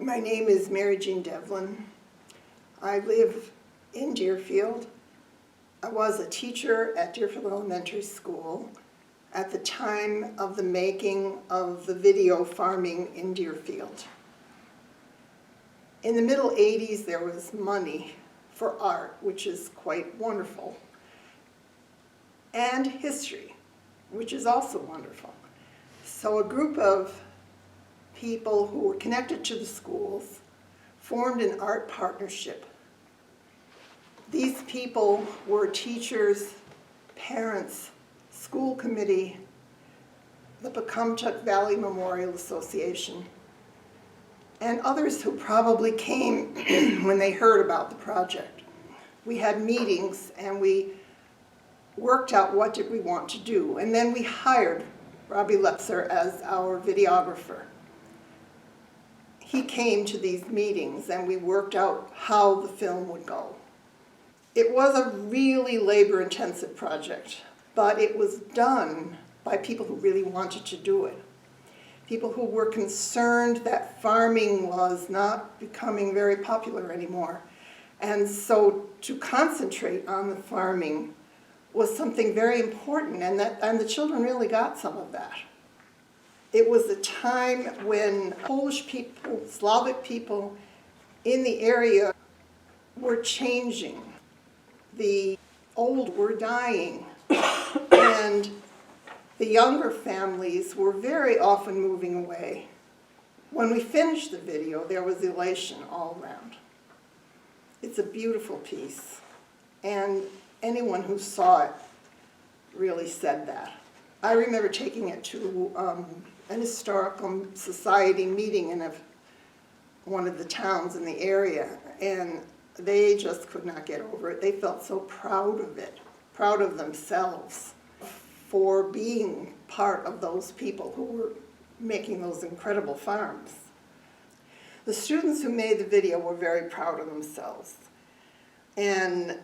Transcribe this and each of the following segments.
My name is Mary Jean Devlin. I live in Deerfield. I was a teacher at Deerfield Elementary School at the time of the making of the video Farming in Deerfield. In the middle 80s, there was money for art, which is quite wonderful, and history, which is also wonderful. So a group of people who were connected to the schools formed an art partnership. These people were teachers, parents, school committee, the Pecumtuck Valley Memorial Association, and others who probably came when they heard about the project. We had meetings and we worked out what did we want to do, and then we hired Robbie Lepser as our videographer. He came to these meetings and we worked out how the film would go. It was a really labor-intensive project, but it was done by people who really wanted to do it. People who were concerned that farming was not becoming very popular anymore. And so to concentrate on the farming was something very important, and the children really got some of that. It was a time when Polish people, Slavic people in the area were changing. The old were dying, and the younger families were very often moving away. When we finished the video, there was elation all around. It's a beautiful piece, and anyone who saw it really said that. I remember taking it to an historical society meeting in one of the towns in the area, and they just could not get over it. They felt so proud of it, proud of themselves for being part of those people who were making those incredible farms. The students who made the video were very proud of themselves. And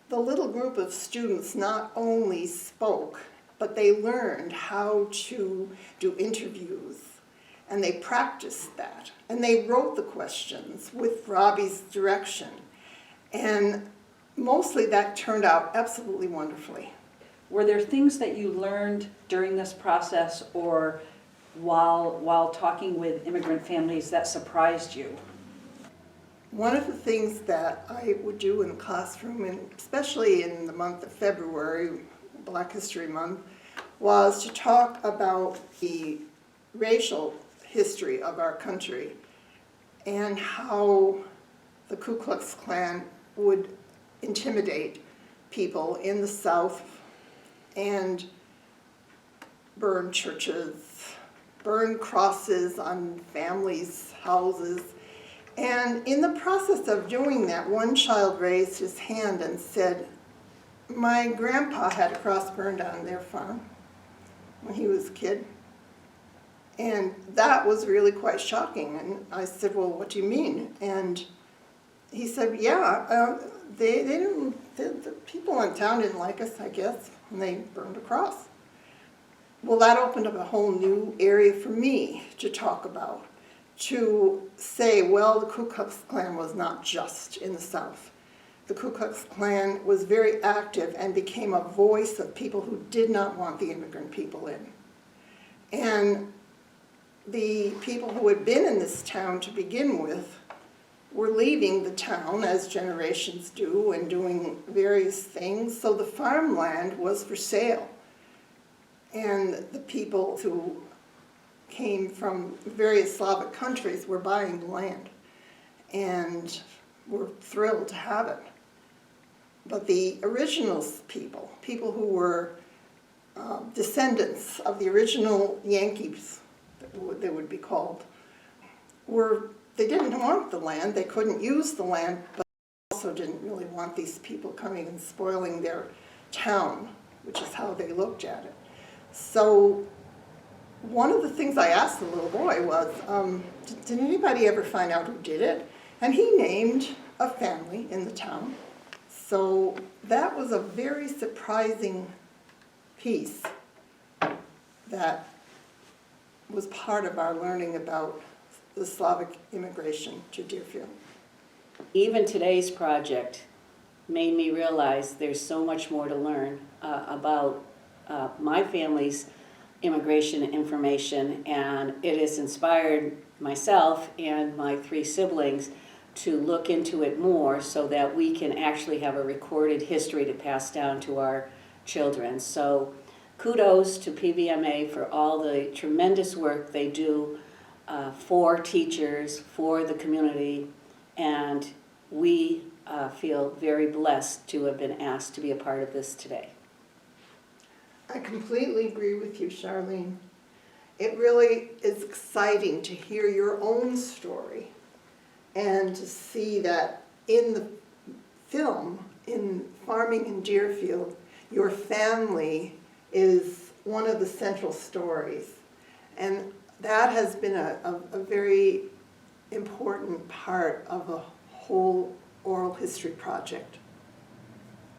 the little group of students not only spoke, but they learned how to do interviews, and they practiced that. And they wrote the questions with Robbie's direction. And mostly that turned out absolutely wonderfully. Were there things that you learned during this process or while talking with immigrant families that surprised you? One of the things that I would do in the classroom, and especially in the month of February, Black History Month, was to talk about the racial history of our country and how the Ku Klux Klan would intimidate people in the South and burn churches, burn crosses on families' houses. And in the process of doing that, one child raised his hand and said, "My grandpa had a cross burned on their farm when he was a kid." And that was really quite shocking. And I said, "Well, what do you mean?" And he said, "Yeah, the people in town didn't like us, I guess, and they burned a cross." Well, that opened up a whole new area for me to talk about, to say, well, the Ku Klux Klan was not just in the South. The Ku Klux Klan was very active and became a voice of people who did not want the immigrant people in. And the people who had been in this town to begin with were leaving the town, as generations do, and doing various things, so the farmland was for sale. And the people who came from various Slavic countries were buying the land and were thrilled to have it. But the original people who were descendants of the original Yankees, they would be called, they didn't want the land, they couldn't use the land, but also didn't really want these people coming and spoiling their town, which is how they looked at it. So one of the things I asked the little boy was, did anybody ever find out who did it? And he named a family in the town. So that was a very surprising piece that was part of our learning about the Slavic immigration to Deerfield. Even today's project made me realize there's so much more to learn about my family's immigration information, and it has inspired myself and my 3 siblings to look into it more so that we can actually have a recorded history to pass down to our children. So kudos to PVMA for all the tremendous work they do for teachers, for the community, and we feel very blessed to have been asked to be a part of this today. I completely agree with you, Charlene. It really is exciting to hear your own story and to see that in the film, in Farming in Deerfield, your family is one of the central stories. And that has been a very important part of a whole oral history project.